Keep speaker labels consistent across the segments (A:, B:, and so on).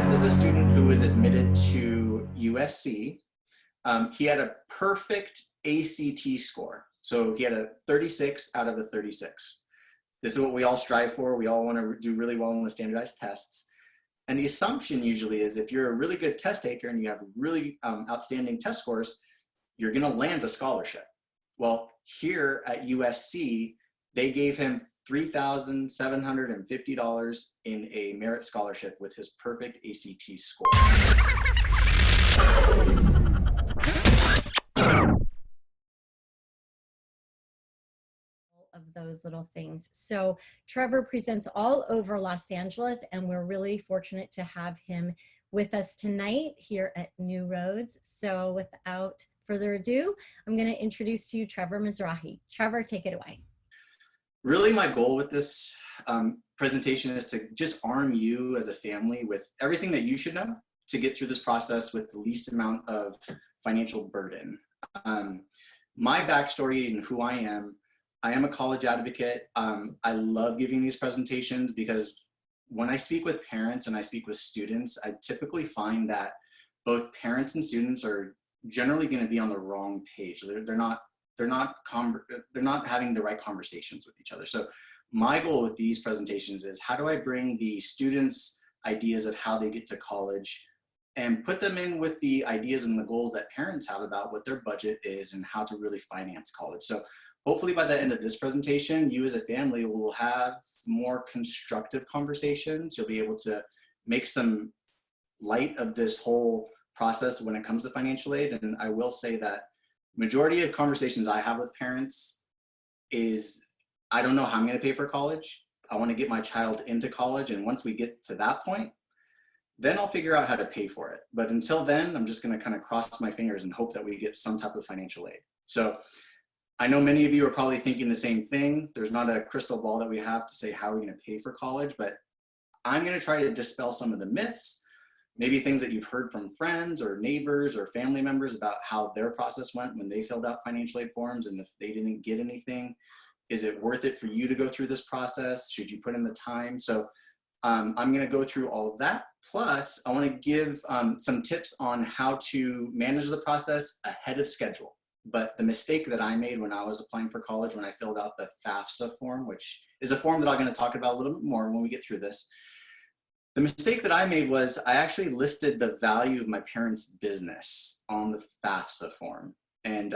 A: this is a student who was admitted to USC. He had a perfect ACT score. So he had a 36 out of a 36. This is what we all strive for. We all want to do really well in the standardized tests. And the assumption usually is if you're a really good test taker and you have really outstanding test scores, you're going to land a scholarship. Well, here at USC, they gave him $3,750 in a merit scholarship with his perfect ACT score.
B: Of those little things. So Trevor presents all over Los Angeles, and we're really fortunate to have him with us tonight here at New Roads. So without further ado, I'm going to introduce to you Trevor MIZRAHI. Trevor, take it away.
A: Really, my goal with this presentation is to just arm you as a family with everything that you should know to get through this process with the least amount of financial burden. My backstory and who I am a college advocate. I love giving these presentations because when I speak with parents and I speak with students, I typically find that both parents and students are generally going to be on the wrong page. They're not having the right conversations with each other. So my goal with these presentations is how do I bring the students' ideas of how they get to college and put them in with the ideas and the goals that parents have about what their budget is and how to really finance college. So hopefully by the end of this presentation, you as a family will have more constructive conversations. You'll be able to make some light of this whole process when it comes to financial aid. And I will say that majority of conversations I have with parents is, I don't know how I'm gonna pay for college. I wanna get my child into college. And once we get to that point, then I'll figure out how to pay for it. But until then, I'm just gonna kind of cross my fingers and hope that we get some type of financial aid. So I know many of you are probably thinking the same thing. There's not a crystal ball that we have to say how we're going to pay for college, but I'm going to try to dispel some of the myths, maybe things that you've heard from friends or neighbors or family members about how their process went when they filled out financial aid forms and if they didn't get anything. Is it worth it for you to go through this process? Should you put in the time? So I'm going to go through all of that. Plus, I want to give some tips on how to manage the process ahead of schedule. But the mistake that I made when I was applying for college, when I filled out the FAFSA form, which is a form that I'm going to talk about a little bit more when we get through this. The mistake that I made was I actually listed the value of my parents' business on the FAFSA form. And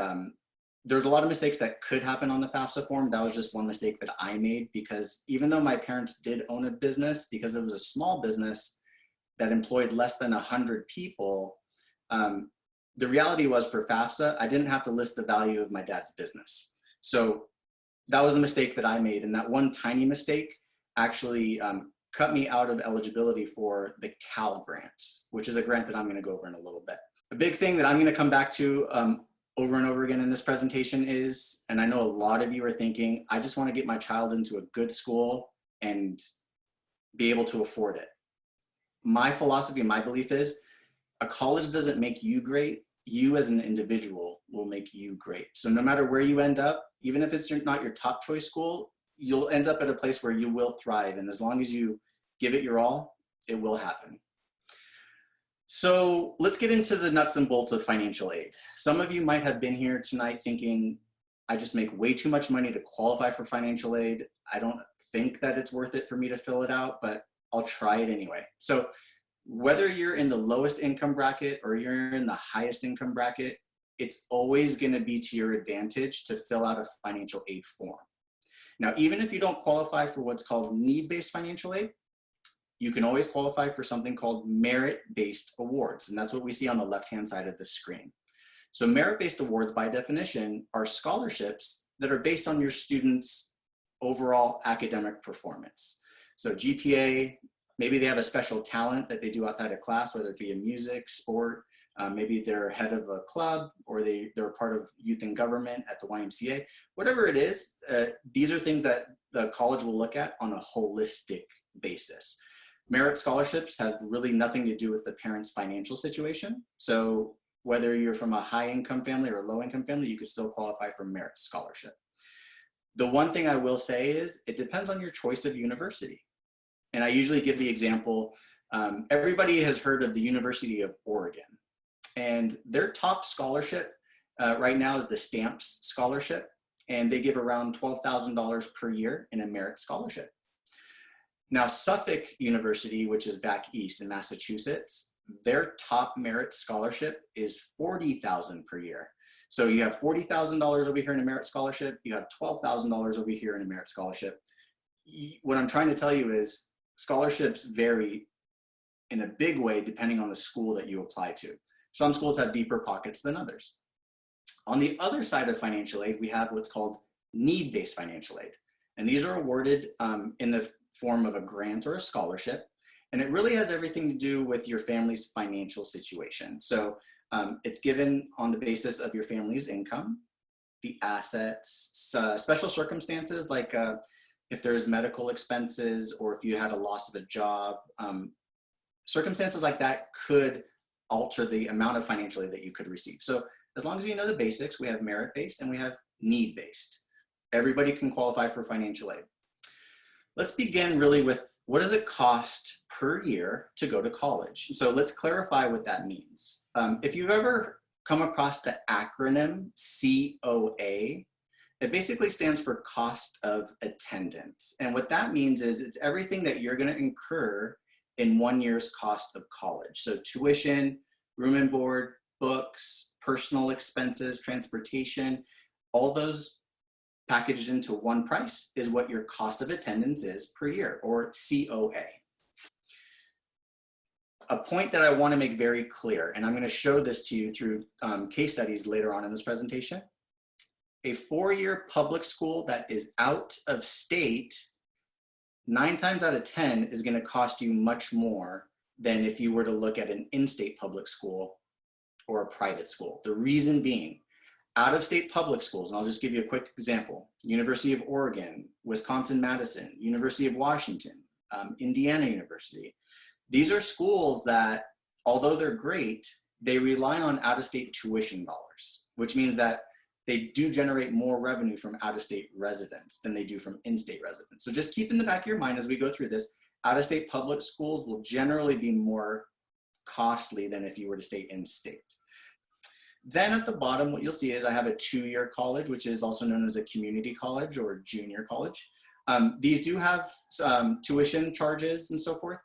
A: there's a lot of mistakes that could happen on the FAFSA form. That was just one mistake that I made because even though my parents did own a business, because it was a small business that employed less than 100 people, the reality was for FAFSA, I didn't have to list the value of my dad's business. So that was a mistake that I made. And that one tiny mistake actually cut me out of eligibility for the Cal grant, which is a grant that I'm going to go over in a little bit. A big thing that I'm going to come back to over and over again in this presentation is, and I know a lot of you are thinking, I just want to get my child into a good school and be able to afford it. My philosophy and my belief is a college doesn't make you great. You as an individual will make you great. So no matter where you end up, even if it's not your top choice school, you'll end up at a place where you will thrive. And as long as you give it your all, it will happen. So let's get into the nuts and bolts of financial aid. Some of you might have been here tonight thinking, I just make way too much money to qualify for financial aid. I don't think that it's worth it for me to fill it out, but I'll try it anyway. So whether you're in the lowest income bracket or you're in the highest income bracket, it's always going to be to your advantage to fill out a financial aid form. Now, even if you don't qualify for what's called need-based financial aid, you can always qualify for something called merit-based awards. And that's what we see on the left-hand side of the screen. So merit-based awards, by definition, are scholarships that are based on your student's overall academic performance. So GPA, maybe they have a special talent that they do outside of class, whether it be in music, sport, maybe they're head of a club, or they're part of youth and government at the YMCA. Whatever it is, these are things that the college will look at on a holistic basis. Merit scholarships have really nothing to do with the parent's financial situation. So whether you're from a high income family or a low income family, you could still qualify for merit scholarship. The one thing I will say is it depends on your choice of university. And I usually give the example, Everybody has heard of the University of Oregon, and their top scholarship right now is the Stamps Scholarship, and they give around $12,000 per year in a merit scholarship. Now, Suffolk University, which is back east in Massachusetts, their top merit scholarship is $40,000 per year. So you have $40,000 over here in a merit scholarship, you have $12,000 over here in a merit scholarship. What I'm trying to tell you is scholarships vary in a big way depending on the school that you apply to. Some schools have deeper pockets than others. On the other side of financial aid, we have what's called need-based financial aid. And these are awarded in the form of a grant or a scholarship. And it really has everything to do with your family's financial situation. So it's given on the basis of your family's income, the assets, special circumstances like if there's medical expenses or if you had a loss of a job, circumstances like that could alter the amount of financial aid that you could receive. So as long as you know the basics, we have merit-based and we have need-based. Everybody can qualify for financial aid. Let's begin really with what does it cost per year to go to college? So let's clarify what that means. If you've ever come across the acronym COA, it basically stands for cost of attendance. And what that means is it's everything that you're going to incur in 1 year's cost of college. So tuition, room and board, books, personal expenses, transportation, all those packaged into one price is what your cost of attendance is per year, or COA. A point that I want to make very clear, and I'm going to show this to you through case studies later on in this presentation. A 4-year public school that is out of state, 9 times out of 10 is going to cost you much more than if you were to look at an in-state public school or a private school. The reason being, out-of-state public schools, and I'll just give you a quick example, University of Oregon, Wisconsin-Madison, University of Washington, Indiana University. These are schools that, although they're great, they rely on out-of-state tuition dollars, which means that they do generate more revenue from out-of-state residents than they do from in-state residents. So just keep in the back of your mind as we go through this, out-of-state public schools will generally be more costly than if you were to stay in-state. Then at the bottom, what you'll see is I have a 2-year college, which is also known as a community college or junior college. These do have tuition charges and so forth.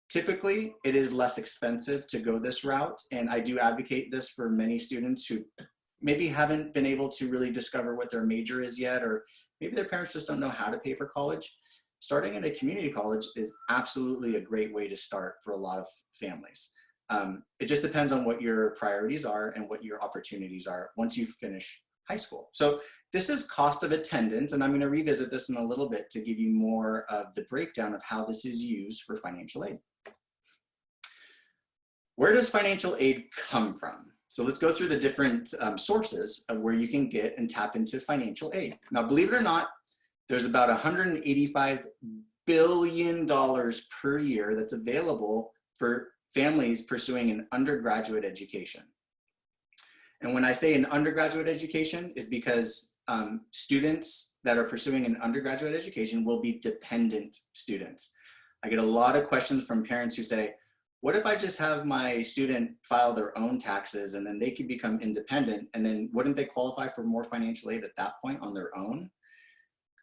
A: Typically, it is less expensive to go this route, and I do advocate this for many students who maybe haven't been able to really discover what their major is yet, or maybe their parents just don't know how to pay for college. Starting at a community college is absolutely a great way to start for a lot of families. It just depends on what your priorities are and what your opportunities are once you finish high school. So this is cost of attendance, and I'm going to revisit this in a little bit to give you more of the breakdown of how this is used for financial aid. Where does financial aid come from? So let's go through the different sources of where you can get and tap into financial aid. Now, believe it or not, there's about $185 billion per year that's available for families pursuing an undergraduate education. And when I say an undergraduate education is because students that are pursuing an undergraduate education will be dependent students. I get a lot of questions from parents who say, what if I just have my student file their own taxes and then they can become independent, and then wouldn't they qualify for more financial aid at that point on their own?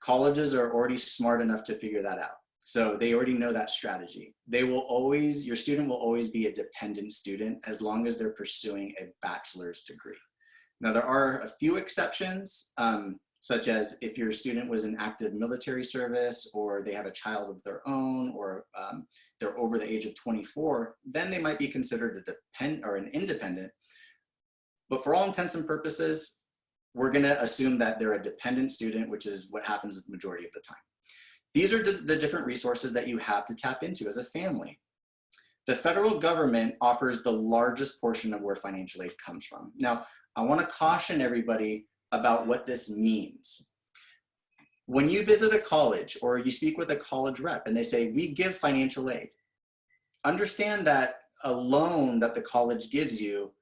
A: Colleges are already smart enough to figure that out. So they already know that strategy. They will always, your student will always be a dependent student as long as they're pursuing a bachelor's degree. Now there are a few exceptions, such as if your student was in active military service, or they have a child of their own, or they're over the age of 24, then they might be considered an independent. But for all intents and purposes, we're gonna assume that they're a dependent student, which is what happens the majority of the time. These are the different resources that you have to tap into as a family. The federal government offers the largest portion of where financial aid comes from. Now, I want to caution everybody about what this means. When you visit a college or you speak with a college rep and they say, we give financial aid, understand that a loan that the college gives you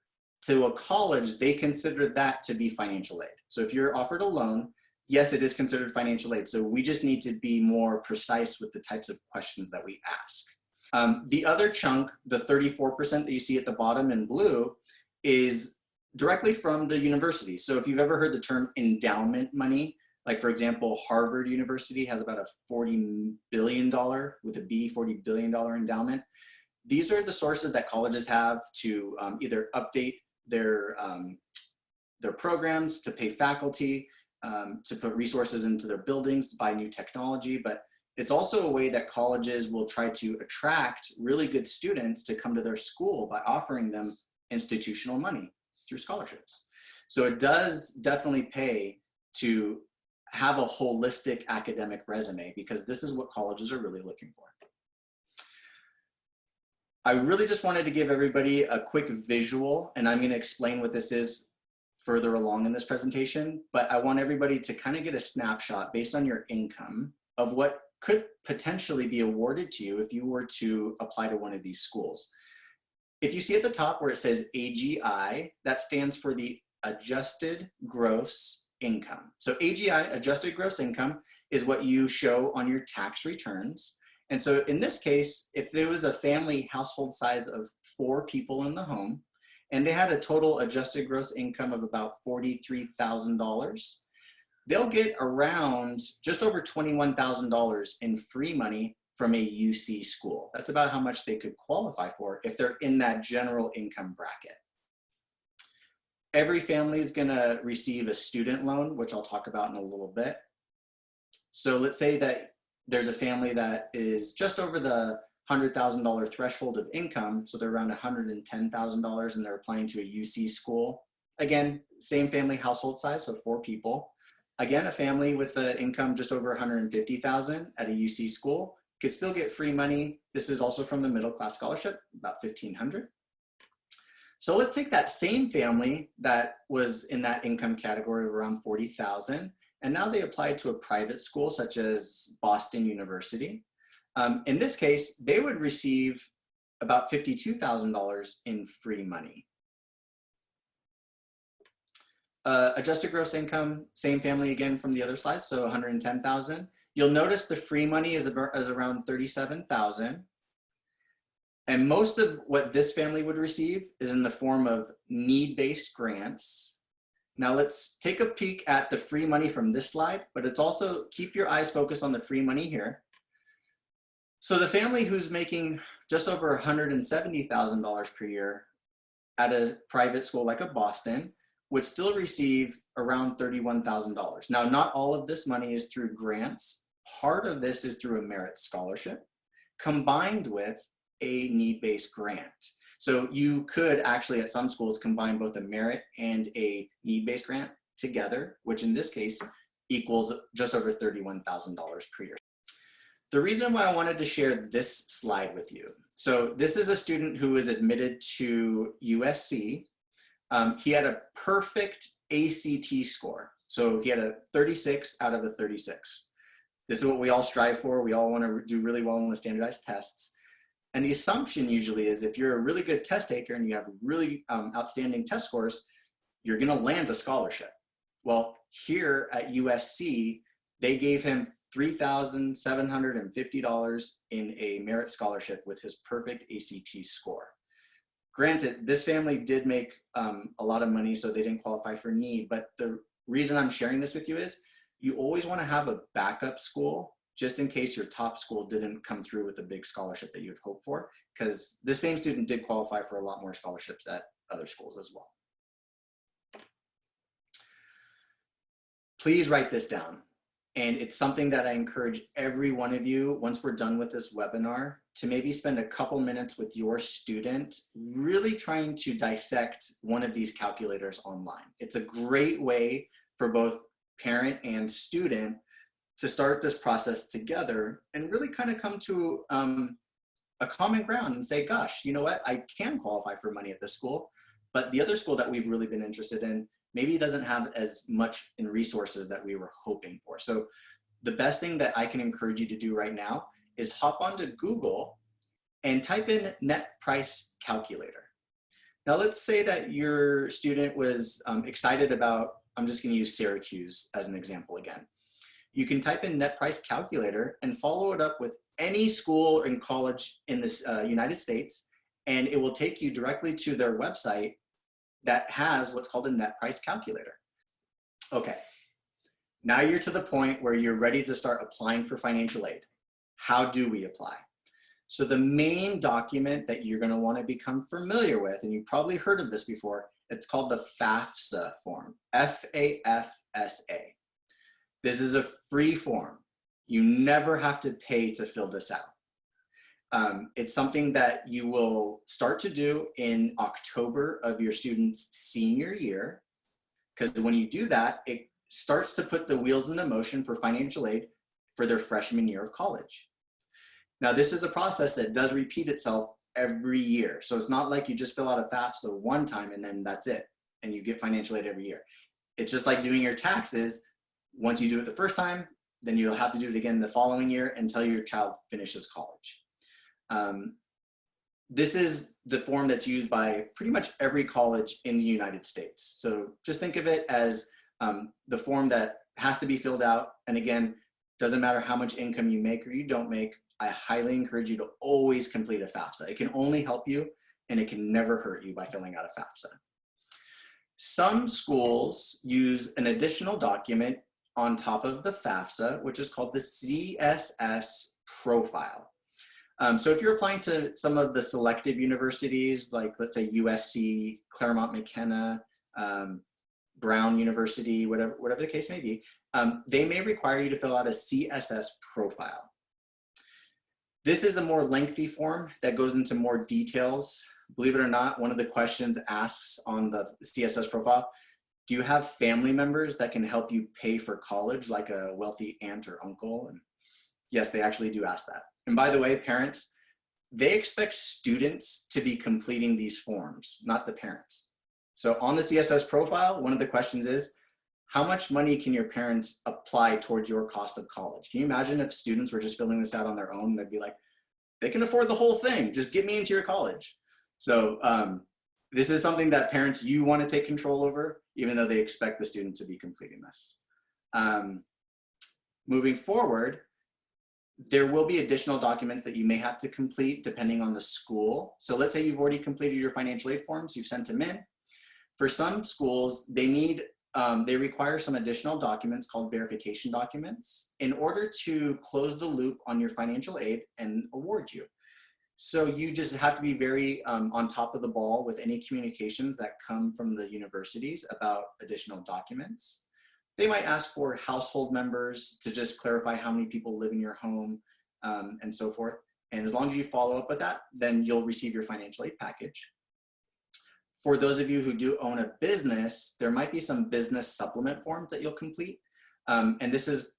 A: to a college, they consider that to be financial aid. So if you're offered a loan, yes, it is considered financial aid. So we just need to be more precise with the types of questions that we ask. The other chunk, the 34% that you see at the bottom in blue, is directly from the university. So if you've ever heard the term endowment money, like for example, Harvard University has about a $40 billion, with a B, $40 billion endowment. These are the sources that colleges have to either update their programs, to pay faculty, to put resources into their buildings, to buy new technology. But it's also a way that colleges will try to attract really good students to come to their school by offering them institutional money through scholarships. So it does definitely pay to have a holistic academic resume, because this is what colleges are really looking for. I really just wanted to give everybody a quick visual, and I'm going to explain what this is further along in this presentation, but I want everybody to kind of get a snapshot based on your income of what could potentially be awarded to you if you were to apply to one of these schools. If you see at the top where it says AGI, that stands for the adjusted gross income. So AGI, adjusted gross income, is what you show on your tax returns. And so in this case, if there was a family household size of 4 people in the home, and they had a total adjusted gross income of about $43,000, they'll get around just over $21,000 in free money from a UC school. That's about how much they could qualify for if they're in that general income bracket. Every family is gonna receive a student loan, which I'll talk about in a little bit. So let's say that there's a family that is just over the $100,000 threshold of income, so they're around $110,000 and they're applying to a UC school. Again, same family household size, so 4 people. Again, a family with an income just over $150,000 at a UC school could still get free money. This is also from the middle class scholarship, about $1,500. So let's take that same family that was in that income category of around $40,000, and now they applied to a private school such as Boston University. In this case, they would receive about $52,000 in free money. Adjusted gross income, same family again from the other slide, so $110,000. You'll notice the free money is around $37,000. And most of what this family would receive is in the form of need-based grants. Now let's take a peek at the free money from this slide, but it's also, keep your eyes focused on the free money here. So the family who's making just over $170,000 per year at a private school like a Boston would still receive around $31,000. Now, not all of this money is through grants. Part of this is through a merit scholarship combined with a need-based grant. So you could actually at some schools combine both a merit and a need-based grant together, which in this case equals just over $31,000 per year. The reason why I wanted to share this slide with you. So this is a student who was admitted to USC. He had a perfect ACT score. So he had a 36 out of a 36. This is what we all strive for. We all want to do really well in the standardized tests. And the assumption usually is if you're a really good test taker and you have really outstanding test scores, you're going to land a scholarship. Well, here at USC, they gave him $3,750 in a merit scholarship with his perfect ACT score. Granted, this family did make a lot of money, so they didn't qualify for need. But the reason I'm sharing this with you is you always want to have a backup school just in case your top school didn't come through with a big scholarship that you'd hope for, because the same student did qualify for a lot more scholarships at other schools as well. Please write this down. And it's something that I encourage every one of you, once we're done with this webinar, to maybe spend a couple minutes with your student, really trying to dissect one of these calculators online. It's a great way for both parent and student to start this process together and really kind of come to a common ground and say, gosh, you know what, I can qualify for money at this school, but the other school that we've really been interested in maybe doesn't have as much in resources that we were hoping for. So the best thing that I can encourage you to do right now is hop onto Google and type in net price calculator. Now let's say that your student was excited about, I'm just gonna use Syracuse as an example again. You can type in net price calculator and follow it up with any school and college in this United States, and it will take you directly to their website that has what's called a net price calculator. Okay, now you're to the point where you're ready to start applying for financial aid. How do we apply? So the main document that you're going to want to become familiar with, and you've probably heard of this before, it's called the FAFSA form, F-A-F-S-A. This is a free form. You never have to pay to fill this out. It's something that you will start to do in October of your student's senior year, because when you do that, it starts to put the wheels in motion for financial aid for their freshman year of college. Now, this is a process that does repeat itself every year. So it's not like you just fill out a FAFSA one time and then that's it, and you get financial aid every year. It's just like doing your taxes. Once you do it the first time, then you'll have to do it again the following year until your child finishes college. This is the form that's used by pretty much every college in the United States. So just think of it as the form that has to be filled out. And again, doesn't matter how much income you make or you don't make, I highly encourage you to always complete a FAFSA. It can only help you and it can never hurt you by filling out a FAFSA. Some schools use an additional document on top of the FAFSA, which is called the CSS profile. So if you're applying to some of the selective universities, like let's say USC, Claremont McKenna, Brown University, whatever the case may be, they may require you to fill out a CSS profile. This is a more lengthy form that goes into more details. Believe it or not, one of the questions asks on the CSS profile, do you have family members that can help you pay for college, like a wealthy aunt or uncle? And yes, they actually do ask that. And by the way, parents, they expect students to be completing these forms, not the parents. So on the CSS profile, one of the questions is, how much money can your parents apply towards your cost of college? Can you imagine if students were just filling this out on their own? They'd be like, they can afford the whole thing. Just get me into your college. So this is something that parents, you want to take control over, even though they expect the student to be completing this. Moving forward, there will be additional documents that you may have to complete depending on the school. So let's say you've already completed your financial aid forms, you've sent them in. For some schools, they require some additional documents called verification documents in order to close the loop on your financial aid and award you. So you just have to be very on top of the ball with any communications that come from the universities about additional documents. They might ask for household members to just clarify how many people live in your home and so forth. And as long as you follow up with that, then you'll receive your financial aid package. For those of you who do own a business, there might be some business supplement forms that you'll complete. And this is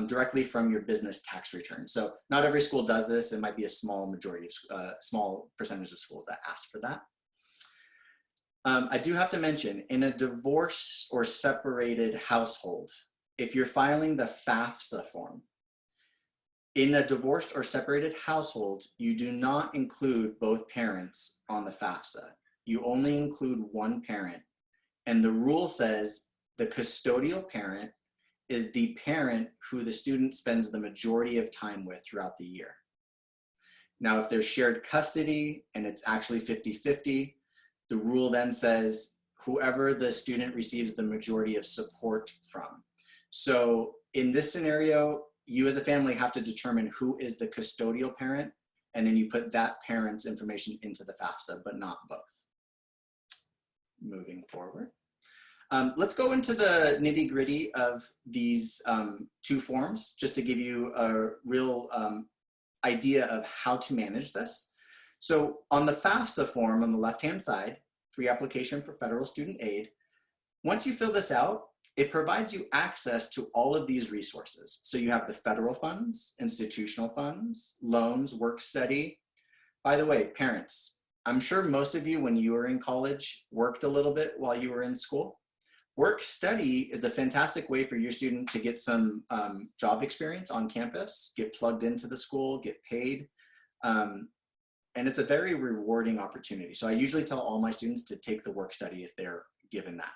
A: directly from your business tax return. So not every school does this. It might be a small majority of, small percentage of schools that ask for that. I do have to mention, in a divorce or separated household, if you're filing the FAFSA form, in a divorced or separated household, you do not include both parents on the FAFSA. You only include one parent. And the rule says the custodial parent is the parent who the student spends the majority of time with throughout the year. Now, if there's shared custody and it's actually 50-50, the rule then says whoever the student receives the majority of support from. So in this scenario, you as a family have to determine who is the custodial parent, and then you put that parent's information into the FAFSA, but not both. Moving forward. Let's go into the nitty-gritty of these two forms, just to give you a real idea of how to manage this. So on the FAFSA form on the left-hand side, free application for federal student aid, once you fill this out, it provides you access to all of these resources. So you have the federal funds, institutional funds, loans, work study. By the way, parents, I'm sure most of you, when you were in college, worked a little bit while you were in school. Work study is a fantastic way for your student to get some job experience on campus, get plugged into the school, get paid. And it's a very rewarding opportunity. So I usually tell all my students to take the work study if they're given that.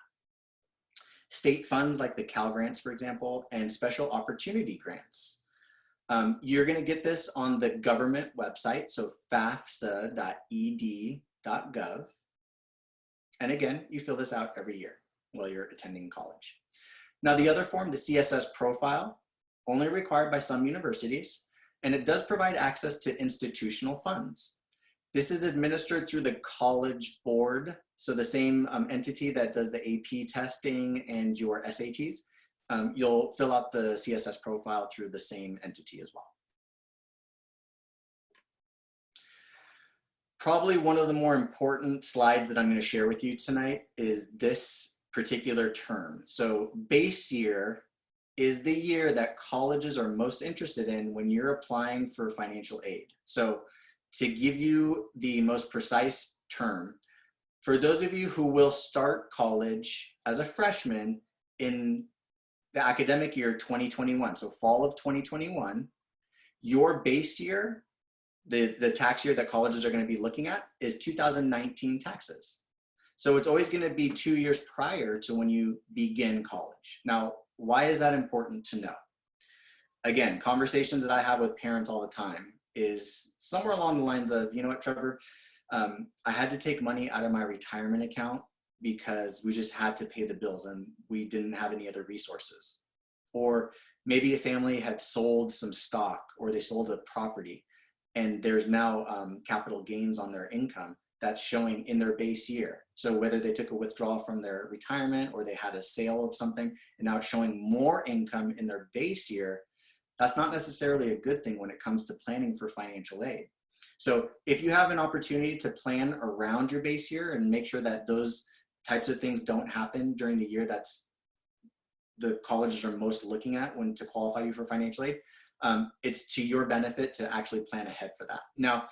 A: State funds like the Cal Grants, for example, and special opportunity grants. You're going to get this on the government website, so fafsa.ed.gov. And again, you fill this out every year while you're attending college. Now, the other form, the CSS profile, only required by some universities, and it does provide access to institutional funds. This is administered through the College Board, so the same entity that does the AP testing and your SATs. You'll fill out the CSS profile through the same entity as well. Probably one of the more important slides that I'm going to share with you tonight is this particular term. So base year is the year that colleges are most interested in when you're applying for financial aid. So to give you the most precise term, for those of you who will start college as a freshman in the academic year 2021, so fall of 2021, your base year, the tax year that colleges are going to be looking at is 2019 taxes. So it's always going to be 2 years prior to when you begin college. Now, why is that important to know? Again, conversations that I have with parents all the time is somewhere along the lines of, you know what, Trevor, I had to take money out of my retirement account because we just had to pay the bills and we didn't have any other resources. Or maybe a family had sold some stock or they sold a property and there's now capital gains on their income that's showing in their base year. So whether they took a withdrawal from their retirement or they had a sale of something and now it's showing more income in their base year, that's not necessarily a good thing when it comes to planning for financial aid. So if you have an opportunity to plan around your base year and make sure that those types of things don't happen during the year that's the colleges are most looking at when to qualify you for financial aid, it's to your benefit to actually plan ahead for that. Now,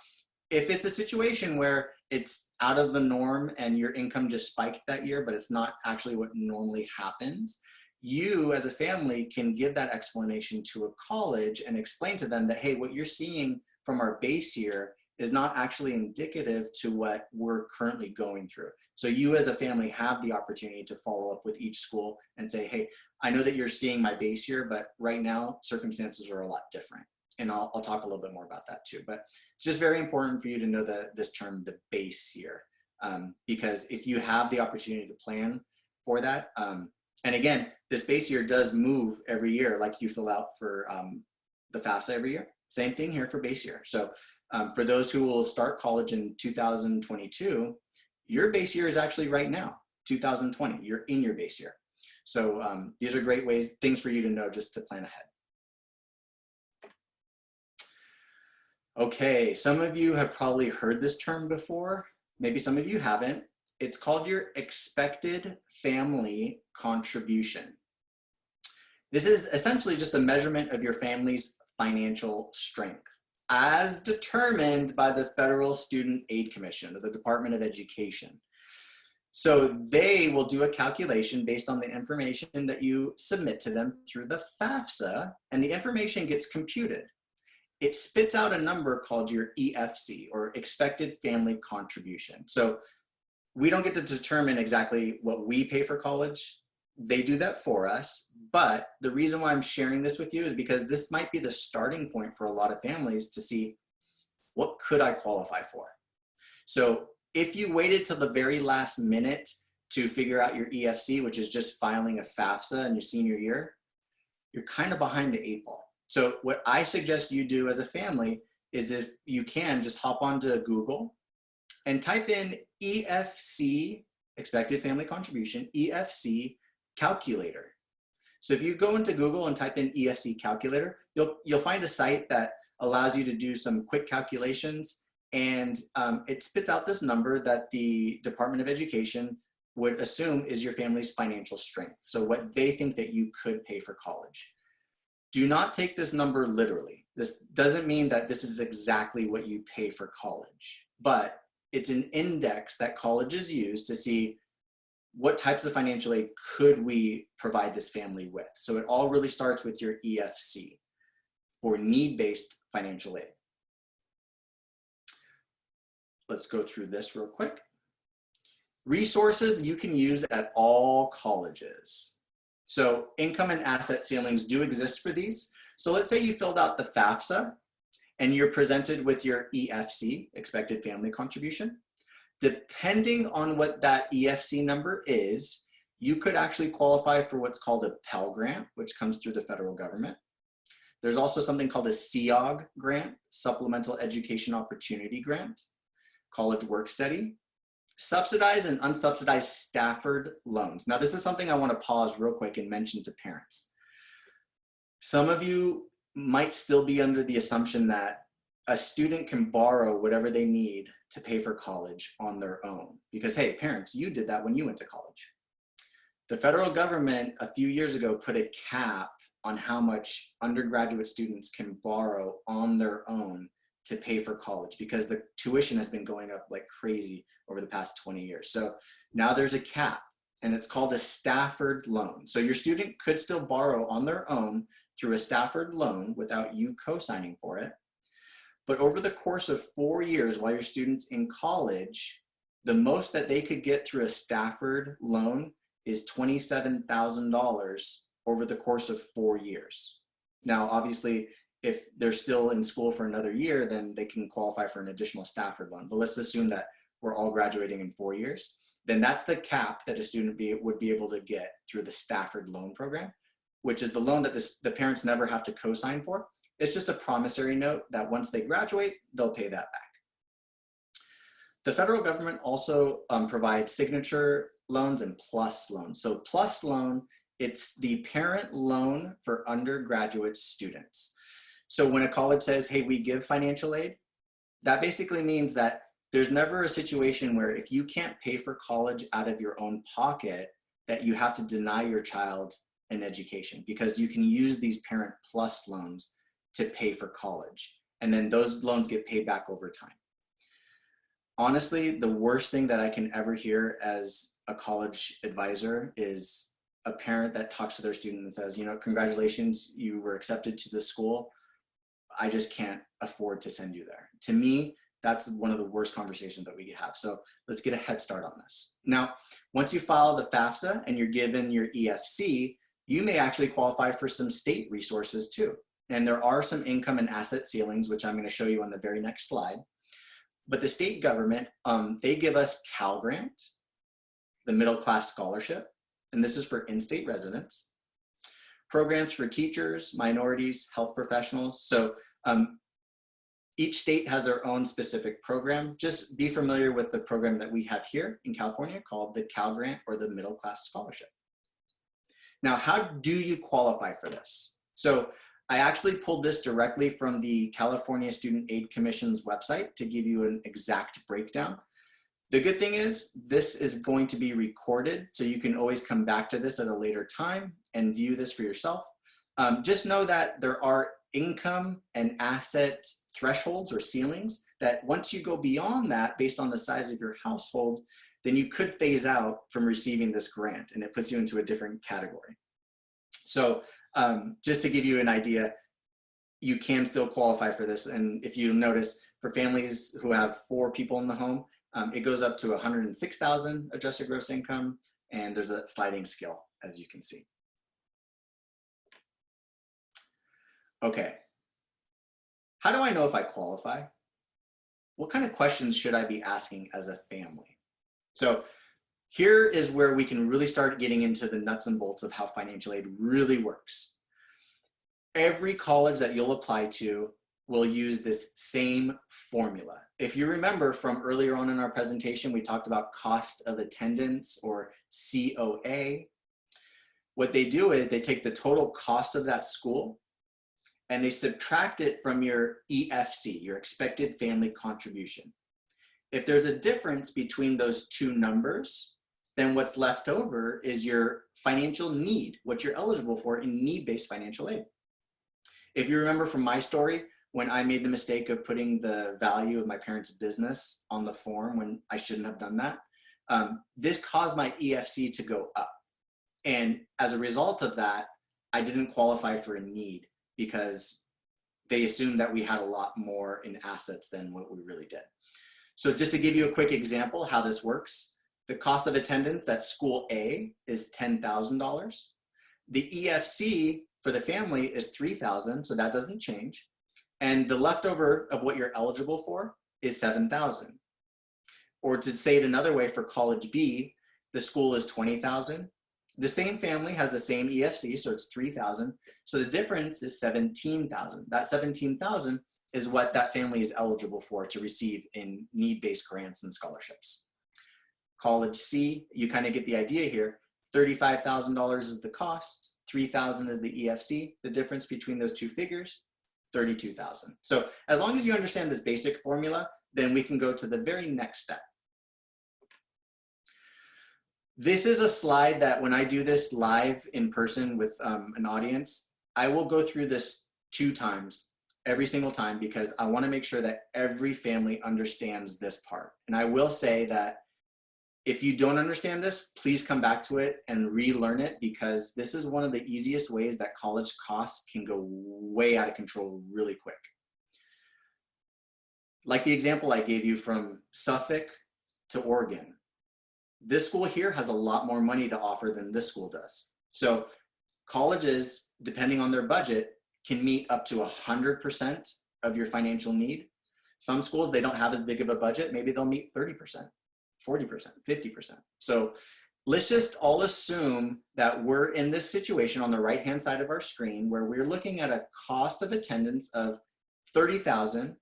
A: if it's a situation where it's out of the norm and your income just spiked that year, but it's not actually what normally happens, you as a family can give that explanation to a college and explain to them that, hey, what you're seeing from our base year is not actually indicative to what we're currently going through. So you as a family have the opportunity to follow up with each school and say, hey, I know that you're seeing my base year, but right now circumstances are a lot different. And I'll talk a little bit more about that too. But it's just very important for you to know this term, the base year, because if you have the opportunity to plan for that, and again, this base year does move every year, like you fill out for the FAFSA every year. Same thing here for base year. So for those who will start college in 2022, your base year is actually right now, 2020. You're in your base year. So these are great things for you to know just to plan ahead. Okay, some of you have probably heard this term before. Maybe some of you haven't. It's called your expected family contribution. This is essentially just a measurement of your family's financial strength as determined by the Federal Student Aid Commission or the Department of Education. So they will do a calculation based on the information that you submit to them through the FAFSA, and the information gets computed. It spits out a number called your EFC, or expected family contribution. So we don't get to determine exactly what we pay for college. They do that for us. But the reason why I'm sharing this with you is because this might be the starting point for a lot of families to see, what could I qualify for? So if you waited till the very last minute to figure out your EFC, which is just filing a FAFSA in your senior year, you're kind of behind the 8 ball. So what I suggest you do as a family is, if you can, just hop onto Google and type in EFC, expected family contribution, EFC calculator. So if you go into Google and type in EFC calculator, you'll find a site that allows you to do some quick calculations, and it spits out this number that the Department of Education would assume is your family's financial strength. So what they think that you could pay for college. Do not take this number literally. This doesn't mean that this is exactly what you pay for college, but it's an index that colleges use to see what types of financial aid could we provide this family with. So it all really starts with your EFC for need-based financial aid. Let's go through this real quick. Resources you can use at all colleges. So income and asset ceilings do exist for these. So let's say you filled out the FAFSA and you're presented with your EFC, expected family contribution. Depending on what that EFC number is, you could actually qualify for what's called a Pell Grant, which comes through the federal government. There's also something called a SEOG grant, Supplemental Education Opportunity Grant, College Work Study, subsidized and unsubsidized Stafford loans. Now, this is something I want to pause real quick and mention to parents. Some of you might still be under the assumption that a student can borrow whatever they need to pay for college on their own. Because, hey, parents, you did that when you went to college. The federal government a few years ago put a cap on how much undergraduate students can borrow on their own to pay for college, because the tuition has been going up like crazy over the past 20 years. So now there's a cap, and it's called a Stafford loan. So your student could still borrow on their own through a Stafford loan without you co-signing for it. But over the course of 4 years while your student's in college, the most that they could get through a Stafford loan is $27,000 over the course of 4 years. Now, obviously, if they're still in school for another year, then they can qualify for an additional Stafford loan. But let's assume that we're all graduating in 4 years. Then that's the cap that a student would be able to get through the Stafford loan program, which is the loan that the parents never have to co-sign for. It's just a promissory note that once they graduate, they'll pay that back. The federal government also provides signature loans and PLUS loans. So PLUS loan, it's the parent loan for undergraduate students. So when a college says, hey, we give financial aid, that basically means that there's never a situation where if you can't pay for college out of your own pocket, that you have to deny your child an education, because you can use these Parent Plus loans to pay for college. And then those loans get paid back over time. Honestly, the worst thing that I can ever hear as a college advisor is a parent that talks to their student and says, you know, congratulations, you were accepted to the school. I just can't afford to send you there. To me, that's one of the worst conversations that we could have. So let's get a head start on this. Now, once you file the FAFSA and you're given your EFC, you may actually qualify for some state resources too. And there are some income and asset ceilings, which I'm going to show you on the very next slide. But the state government, they give us Cal Grant, the Middle Class Scholarship, and this is for in-state residents. Programs for teachers, minorities, health professionals. So each state has their own specific program. Just be familiar with the program that we have here in California called the Cal Grant or the Middle Class Scholarship. Now, how do you qualify for this? So I actually pulled this directly from the California Student Aid Commission's website to give you an exact breakdown. The good thing is this is going to be recorded, so you can always come back to this at a later time and view this for yourself. Just know that there are income and asset thresholds or ceilings that once you go beyond that, based on the size of your household, then you could phase out from receiving this grant, and it puts you into a different category. So just to give you an idea, you can still qualify for this. And if you notice, for families who have 4 people in the home, it goes up to 106,000 adjusted gross income, and there's a sliding scale, as you can see. Okay, how do I know if I qualify? What kind of questions should I be asking as a family? So here is where we can really start getting into the nuts and bolts of how financial aid really works. Every college that you'll apply to will use this same formula. If you remember from earlier on in our presentation, we talked about cost of attendance, or COA. What they do is they take the total cost of that school and they subtract it from your EFC, your expected family contribution. If there's a difference between those two numbers, then what's left over is your financial need, what you're eligible for in need-based financial aid. If you remember from my story, when I made the mistake of putting the value of my parents' business on the form when I shouldn't have done that, this caused my EFC to go up. And as a result of that, I didn't qualify for a need because they assumed that we had a lot more in assets than what we really did. So just to give you a quick example how this works, the cost of attendance at school A is $10,000. The EFC for the family is $3,000, so that doesn't change. And the leftover of what you're eligible for is $7,000. Or to say it another way, for college B, the school is $20,000. The same family has the same EFC, so it's $3,000. So the difference is $17,000. That $17,000 is what that family is eligible for to receive in need-based grants and scholarships. College C, you kind of get the idea here. $35,000 is the cost, $3,000 is the EFC. The difference between those two figures, $32,000. So as long as you understand this basic formula, then we can go to the very next step. This is a slide that when I do this live in person with an audience, I will go through this 2 times, every single time, because I want to make sure that every family understands this part. And I will say that if you don't understand this, please come back to it and relearn it, because this is one of the easiest ways that college costs can go way out of control really quick. Like the example I gave you from Suffolk to Oregon. This school here has a lot more money to offer than this school does. So colleges, depending on their budget, can meet up to 100% of your financial need. Some schools, they don't have as big of a budget. Maybe they'll meet 30%, 40%, 50%. So let's just all assume that we're in this situation on the right-hand side of our screen where we're looking at a cost of attendance of $30,000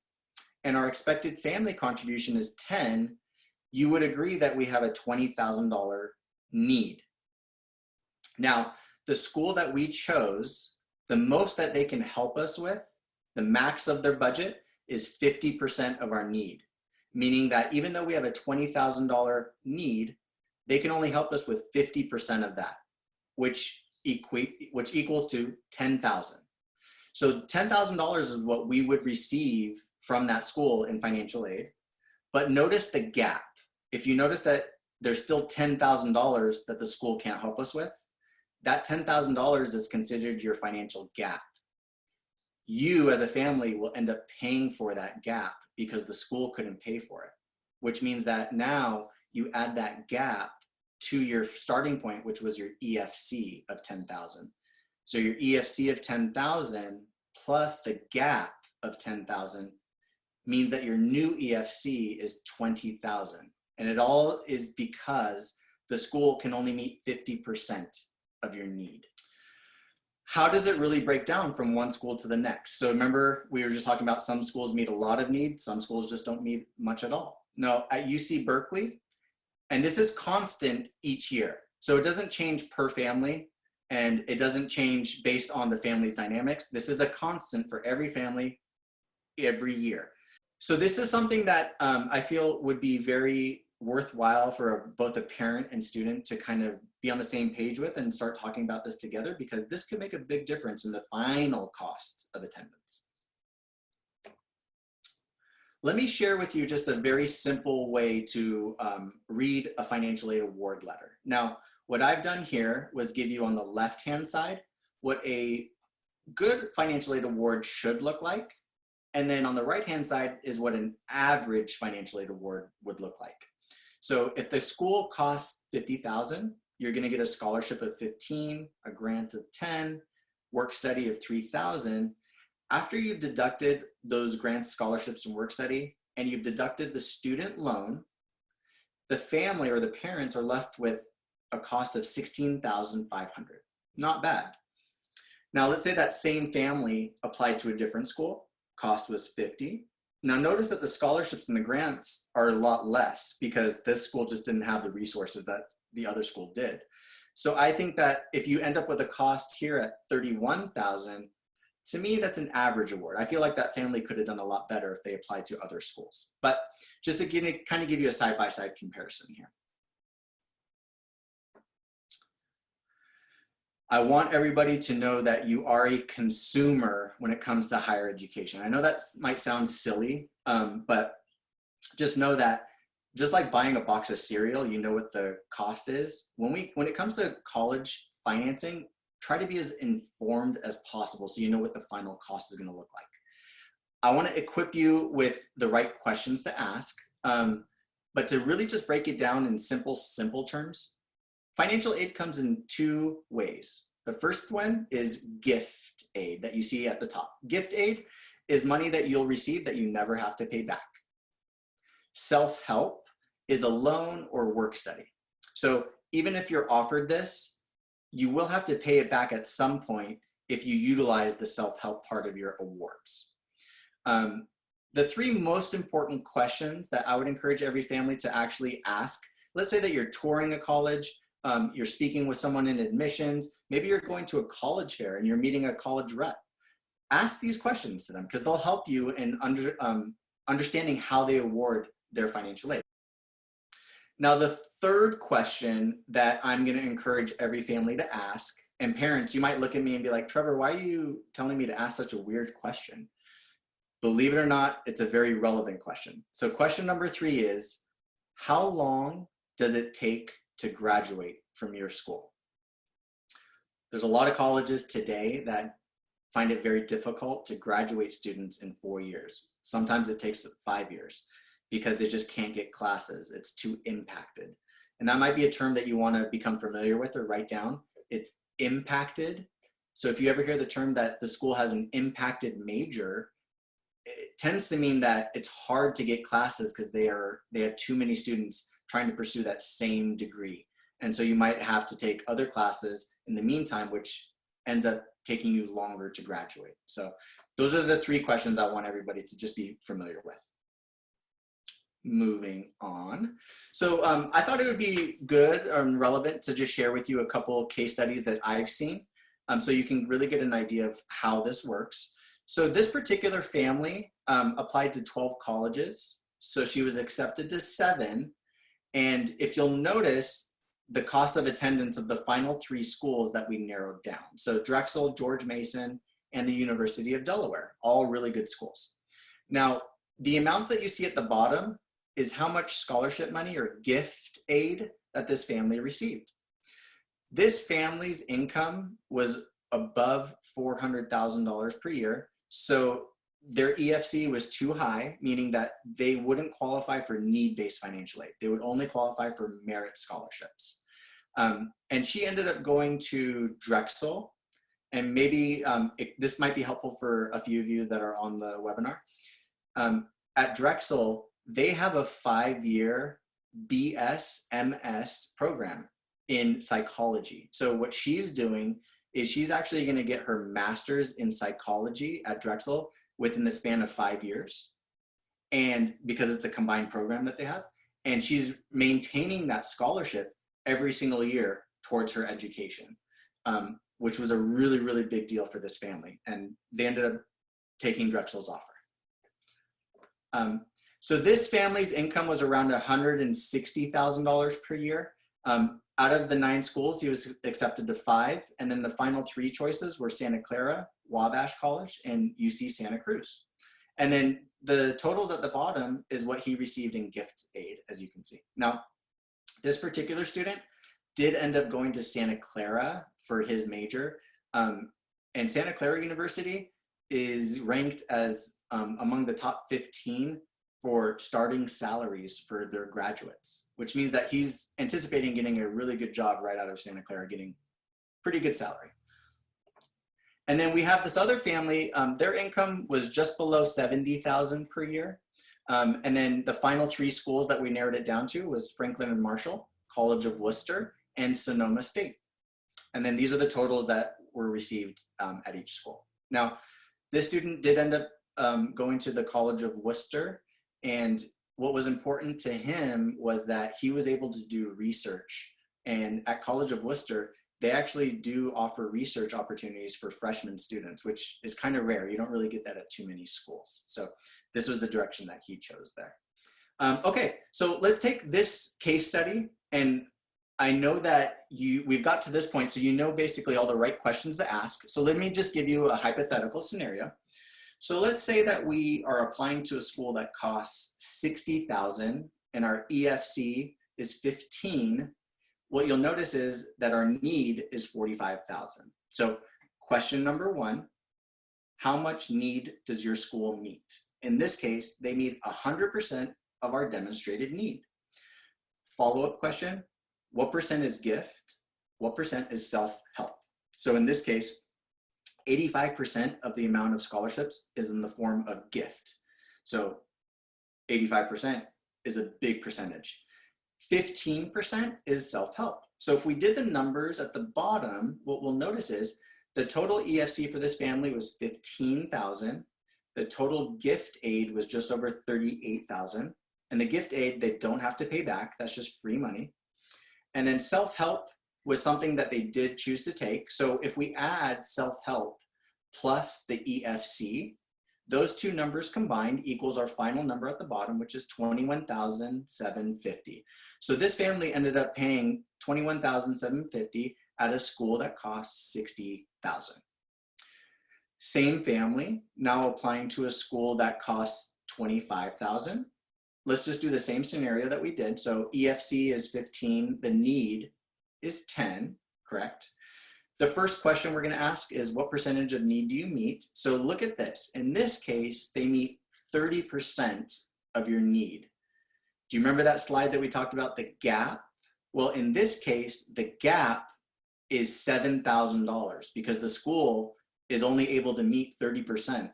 A: and our expected family contribution is $10,000. You would agree that we have a $20,000 need. Now, the school that we chose, the most that they can help us with, the max of their budget is 50% of our need, meaning that even though we have a $20,000 need, they can only help us with 50% of that, which equals to $10,000. So $10,000 is what we would receive from that school in financial aid. But notice the gap. If you notice that there's still $10,000 that the school can't help us with, that $10,000 is considered your financial gap. You as a family will end up paying for that gap because the school couldn't pay for it, which means that now you add that gap to your starting point, which was your EFC of 10,000. So your EFC of 10,000 plus the gap of 10,000 means that your new EFC is 20,000. And it all is because the school can only meet 50% of your need. How does it really break down from one school to the next? So remember, we were just talking about some schools meet a lot of need, some schools just don't meet much at all. No, at UC Berkeley, and this is constant each year. So it doesn't change per family and it doesn't change based on the family's dynamics. This is a constant for every family every year. So this is something that I feel would be very worthwhile for both a parent and student to kind of be on the same page with and start talking about this together, because this could make a big difference in the final cost of attendance. Let me share with you just a very simple way to read a financial aid award letter. Now, what I've done here was give you on the left-hand side what a good financial aid award should look like. And then on the right-hand side is what an average financial aid award would look like. So if the school costs $50,000, you're going to get a scholarship of $15,000, a grant of $10,000, work study of $3,000. After you've deducted those grants, scholarships, and work study, and you've deducted the student loan, the family or the parents are left with a cost of $16,500. Not bad. Now let's say that same family applied to a different school. Cost was $50,000. Now notice that the scholarships and the grants are a lot less because this school just didn't have the resources that the other school did. So I think that if you end up with a cost here at $31,000, to me, that's an average award. I feel like that family could have done a lot better if they applied to other schools. But just to kind of give you a side-by-side comparison here. I want everybody to know that you are a consumer when it comes to higher education. I know that might sound silly, but just know that just like buying a box of cereal, you know what the cost is. When it comes to college financing, try to be as informed as possible so you know what the final cost is going to look like. I want to equip you with the right questions to ask, but to really just break it down in simple terms, financial aid comes in 2 ways. The first one is gift aid that you see at the top. Gift aid is money that you'll receive that you never have to pay back. Self-help is a loan or work study. So even if you're offered this, you will have to pay it back at some point if you utilize the self-help part of your awards. The three most important questions that I would encourage every family to actually ask, let's say that you're touring a college, you're speaking with someone in admissions, maybe you're going to a college fair and you're meeting a college rep. Ask these questions to them because they'll help you in understanding how they award their financial aid. Now, the third question that I'm going to encourage every family to ask, and parents, you might look at me and be like, Trevor, why are you telling me to ask such a weird question? Believe it or not, it's a very relevant question. So question number 3 is, how long does it take to graduate from your school? There's a lot of colleges today that find it very difficult to graduate students in 4 years. Sometimes it takes 5 years because they just can't get classes. It's too impacted. And that might be a term that you want to become familiar with or write down. It's impacted. So if you ever hear the term that the school has an impacted major, it tends to mean that it's hard to get classes because they have too many students trying to pursue that same degree. And so you might have to take other classes in the meantime, which ends up taking you longer to graduate. So those are the 3 questions I want everybody to just be familiar with. Moving on. So I thought it would be good and relevant to just share with you a couple case studies that I've seen so you can really get an idea of how this works. So this particular family applied to 12 colleges. So she was accepted to 7. And if you'll notice, the cost of attendance of the final 3 schools that we narrowed down. So Drexel, George Mason, and the University of Delaware, all really good schools. Now, the amounts that you see at the bottom is how much scholarship money or gift aid that this family received. This family's income was above $400,000 per year. So their EFC was too high, meaning that they wouldn't qualify for need-based financial aid. They would only qualify for merit scholarships. And she ended up going to Drexel, and maybe this might be helpful for a few of you that are on the webinar. At Drexel, they have a 5-year BS/MS program in psychology. So what she's doing is she's actually going to get her master's in psychology at Drexel within the span of 5 years. And because it's a combined program that they have, and she's maintaining that scholarship every single year towards her education, which was a really, really big deal for this family. And they ended up taking Drexel's offer. So this family's income was around $160,000 per year. Out of the 9 schools, he was accepted to 5. And then the final 3 choices were Santa Clara, Wabash College, and UC Santa Cruz. And then the totals at the bottom is what he received in gift aid, as you can see. Now, this particular student did end up going to Santa Clara for his major. And Santa Clara University is ranked as among the top 15 for starting salaries for their graduates, which means that he's anticipating getting a really good job right out of Santa Clara, getting pretty good salary. And then we have this other family, their income was just below $70,000 per year. And then the final 3 schools that we narrowed it down to was Franklin and Marshall, College of Worcester, and Sonoma State. And then these are the totals that were received at each school. Now, this student did end up going to the College of Worcester, and what was important to him was that he was able to do research. And at College of Worcester, they actually do offer research opportunities for freshman students, which is kind of rare. You don't really get that at too many schools. So this was the direction that he chose there. Okay, so let's take this case study, and I know that we've got to this point, so you know basically all the right questions to ask. So let me just give you a hypothetical scenario. So let's say that we are applying to a school that costs $60,000 and our EFC is 15. What you'll notice is that our need is 45,000. So question number 1, how much need does your school meet? In this case, they meet 100% of our demonstrated need. Follow-up question, what % is gift? What % is self-help? So in this case, 85% of the amount of scholarships is in the form of gift. So 85% is a big percentage. 15% is self-help. So if we did the numbers at the bottom, what we'll notice is the total EFC for this family was $15,000. The total gift aid was just over $38,000. And the gift aid, they don't have to pay back. That's just free money. And then self-help was something that they did choose to take. So if we add self-help plus the EFC, those two numbers combined equals our final number at the bottom, which is $21,750. So this family ended up paying $21,750 at a school that costs $60,000. Same family now applying to a school that costs $25,000. Let's just do the same scenario that we did. So EFC is 15, the need is 10, correct? The first question we're going to ask is, what percentage of need do you meet? So look at this. In this case, they meet 30% of your need. Do you remember that slide that we talked about, the gap? Well, in this case, the gap is $7,000 because the school is only able to meet 30%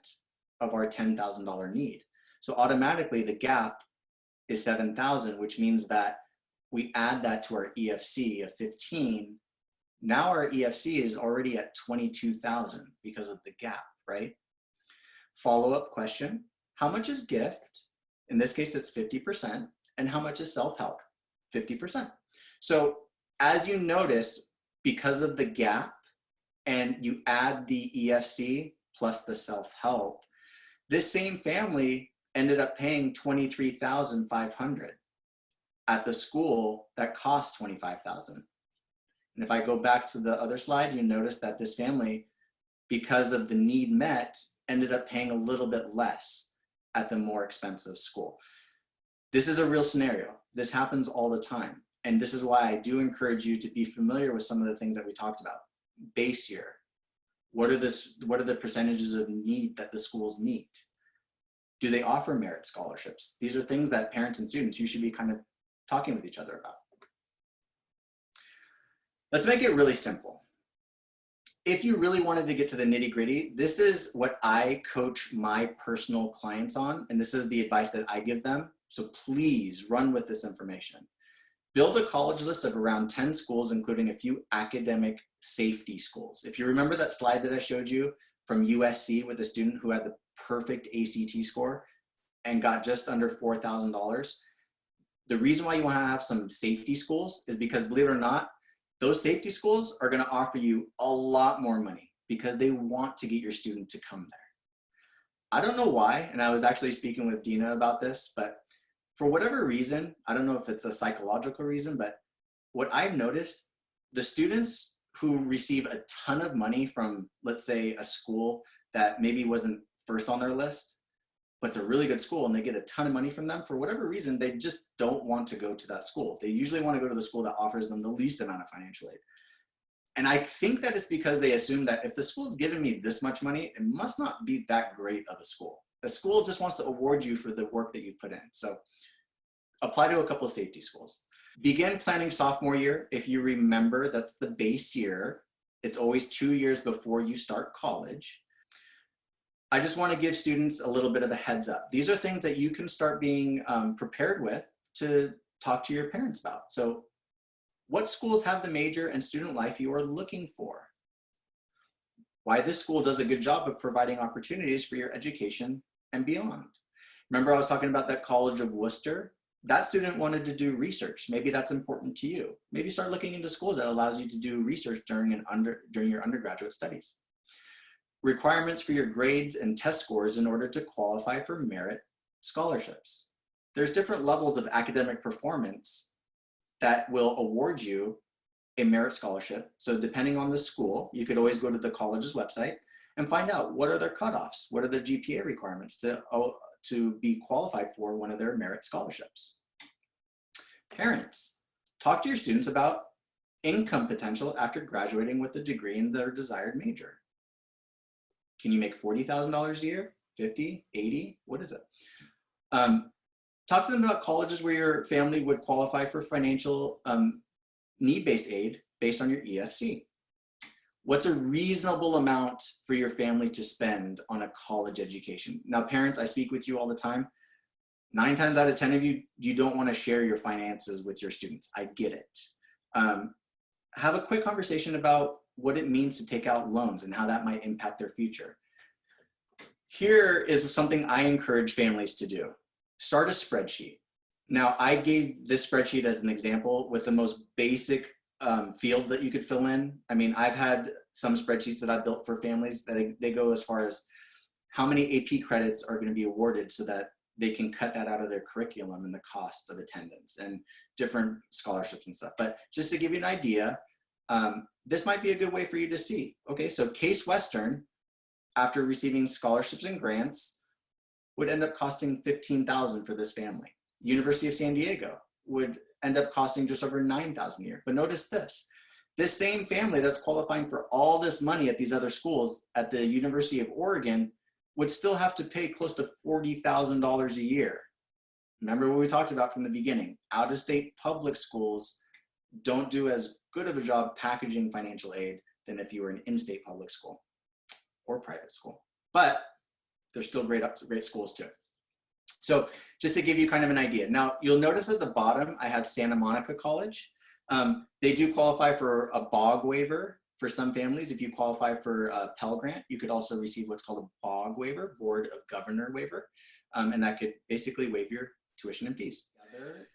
A: of our $10,000 need. So automatically the gap is 7,000, which means that we add that to our EFC of 15. Now our EFC is already at 22,000 because of the gap, right? Follow-up question, how much is gift? In this case, it's 50%. And how much is self-help? 50%. So as you notice, because of the gap and you add the EFC plus the self-help, this same family ended up paying $23,500 at the school that cost $25,000. And if I go back to the other slide, you notice that this family, because of the need met, ended up paying a little bit less at the more expensive school. This is a real scenario. This happens all the time. And this is why I do encourage you to be familiar with some of the things that we talked about. Base year. What are the percentages of need that the schools meet? Do they offer merit scholarships? These are things that parents and students, you should be kind of talking with each other about. Let's make it really simple. If you really wanted to get to the nitty-gritty, this is what I coach my personal clients on, and this is the advice that I give them. So please run with this information. Build a college list of around 10 schools, including a few academic safety schools. If you remember that slide that I showed you from USC with a student who had the perfect ACT score and got just under $4,000, the reason why you want to have some safety schools is because, believe it or not, those safety schools are going to offer you a lot more money because they want to get your student to come there. I don't know why, and I was actually speaking with Dina about this, but for whatever reason, I don't know if it's a psychological reason, but what I've noticed, the students who receive a ton of money from, let's say, a school that maybe wasn't first on their list, but it's a really good school and they get a ton of money from them, for whatever reason, they just don't want to go to that school. They usually want to go to the school that offers them the least amount of financial aid. And I think that it's because they assume that if the school's giving me this much money, it must not be that great of a school. A school just wants to award you for the work that you put in. So apply to a couple of safety schools. Begin planning sophomore year. If you remember, that's the base year. It's always 2 years before you start college. I just want to give students a little bit of a heads up. These are things that you can start being prepared with to talk to your parents about. So what schools have the major and student life you are looking for? Why this school does a good job of providing opportunities for your education and beyond. Remember I was talking about that College of Worcester? That student wanted to do research. Maybe that's important to you. Maybe start looking into schools that allows you to do research during your undergraduate studies. Requirements for your grades and test scores in order to qualify for merit scholarships. There's different levels of academic performance that will award you a merit scholarship. So depending on the school, you could always go to the college's website and find out what are their cutoffs, what are the GPA requirements to be qualified for one of their merit scholarships. Parents, talk to your students about income potential after graduating with a degree in their desired major. Can you make $40,000 a year? 50, 80, what is it? Talk to them about colleges where your family would qualify for financial need-based aid based on your EFC. What's a reasonable amount for your family to spend on a college education? Now, parents, I speak with you all the time. 9 times out of 10 of you, you don't want to share your finances with your students. I get it. Have a quick conversation about what it means to take out loans and how that might impact their future. Here is something I encourage families to do. Start a spreadsheet. Now, I gave this spreadsheet as an example with the most basic fields that you could fill in. I mean, I've had some spreadsheets that I've built for families that they go as far as how many AP credits are going to be awarded so that they can cut that out of their curriculum and the cost of attendance and different scholarships and stuff. But just to give you an idea, this might be a good way for you to see. Okay, so Case Western, after receiving scholarships and grants, would end up costing $15,000 for this family. University of San Diego would end up costing just over $9,000 a year. But notice this same family that's qualifying for all this money at these other schools at the University of Oregon would still have to pay close to $40,000 a year. Remember what we talked about from the beginning. Out-of-state public schools don't do as good of a job packaging financial aid than if you were an in-state public school or private school. But they're still great schools too. So just to give you kind of an idea. Now, you'll notice at the bottom, I have Santa Monica College. They do qualify for a BOG waiver for some families. If you qualify for a Pell Grant, you could also receive what's called a BOG waiver, Board of Governor waiver. And that could basically waive your tuition and fees.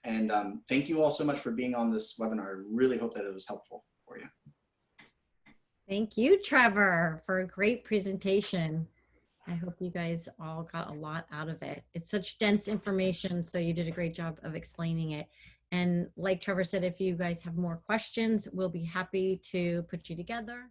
A: And thank you all so much for being on this webinar. I really hope that it was helpful for you.
B: Thank you, Trevor, for a great presentation. I hope you guys all got a lot out of it. It's such dense information, so you did a great job of explaining it. And like Trevor said, if you guys have more questions, we'll be happy to put you together.